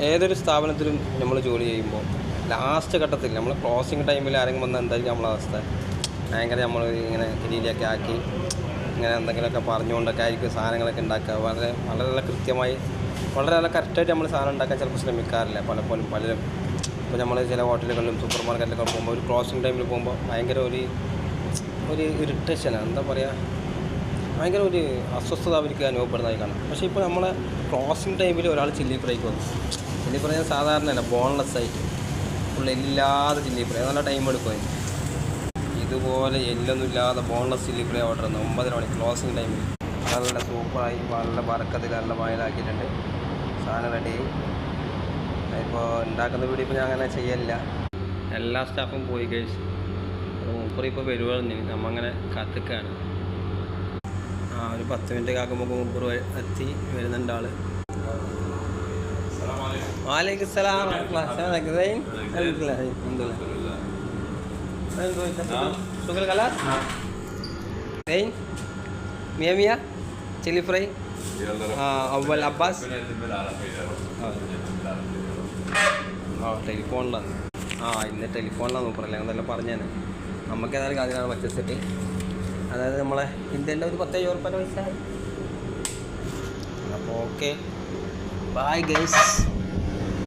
ഏതൊരു സ്ഥാപനത്തിലും നമ്മൾ ജോലി ചെയ്യുമ്പോൾ ലാസ്റ്റ് ഘട്ടത്തിൽ നമ്മൾ ക്ലോസിങ് ടൈമിൽ ആരെങ്കിലും വന്നാൽ എന്തായിരിക്കും നമ്മളെ അവസ്ഥ? ഭയങ്കര നമ്മൾ ഇങ്ങനെ കിരീലൊക്കെ ആക്കി ഇങ്ങനെ എന്തെങ്കിലുമൊക്കെ പറഞ്ഞുകൊണ്ടൊക്കെ ആയിരിക്കും സാധനങ്ങളൊക്കെ ഉണ്ടാക്കുക. വളരെ വളരെ കൃത്യമായി വളരെ നല്ല കറക്റ്റായിട്ട് നമ്മൾ സാധനം ഉണ്ടാക്കാൻ ചിലപ്പോൾ ശ്രമിക്കാറില്ല പലപ്പോഴും പലരും. ഇപ്പോൾ നമ്മൾ ചില ഹോട്ടലുകളിലും സൂപ്പർ മാർക്കറ്റിലൊക്കെ പോകുമ്പോൾ ഒരു ക്ലോസിങ് ടൈമിൽ പോകുമ്പോൾ ഭയങ്കര ഒരു ഇറിറ്റേഷനാണ്, എന്താ പറയുക, ഭയങ്കര ഒരു അസ്വസ്ഥത അവർക്ക് അനുഭവപ്പെടുന്നതായി കാണാം. പക്ഷേ ഇപ്പോൾ നമ്മളെ ക്ലോസിങ് ടൈമിൽ ഒരാൾ ചില്ലി ഫ്രൈക്ക് വന്നു. ചില്ലി ഫ്രൈ സാധാരണയല്ല, ബോൺലെസ് ആയിട്ട് ഫുൾ എല്ലില്ലാതെ ചില്ലി ഫ്രൈ, നല്ല ടൈം എടുക്കുമായിരുന്നു. ഇതുപോലെ എല്ലൊന്നും ഇല്ലാതെ ബോൺലെസ് ചില്ലി ഫ്രൈ ഓർഡർ ചെയ്യുന്നത് 9 മണി ക്ലോസിങ് ടൈമിൽ. നല്ല സൂപ്പറായി നല്ല ബറക്കത്തിൽ നല്ല മയലാക്കിയിട്ടുണ്ട്. സാധനം റെഡി. ഇപ്പോൾ ഉണ്ടാക്കുന്ന വീഡിയോ ഇപ്പോൾ ഞാൻ അങ്ങനെ ചെയ്യലില്ല. എല്ലാ സ്റ്റാഫും പോയി കഴിച്ച് മൂപ്പർ ഇപ്പോൾ വരുവാണ്. നമ്മങ്ങനെ കാത്തിക്കാണ്. ഒരു 10 മിനിറ്റ് കാക്കുമ്പോൾ മൂപ്പർ എത്തി വരുന്നുണ്ട് ആള്. വാലൈക്കും സലാം. شكرا خلاص زين 100 ചില്ലി ഫ്രൈ. അവൽ അബ്ബാസ് ടെലിഫോണിലാണ്. ഇന്ന് ടെലിഫോണിലാണ് നോക്കണല്ലേ, അതെല്ലാം പറഞ്ഞാണ്. നമുക്ക് ഏതായാലും കാര്യമാണ് പച്ചസെറ്റ്, അതായത് നമ്മളെ ഇന്ത്യൻ്റെ ഒരു 10,000 രൂപ പൈസ. അപ്പോൾ ഓക്കെ, ബൈ ഗൈസ്.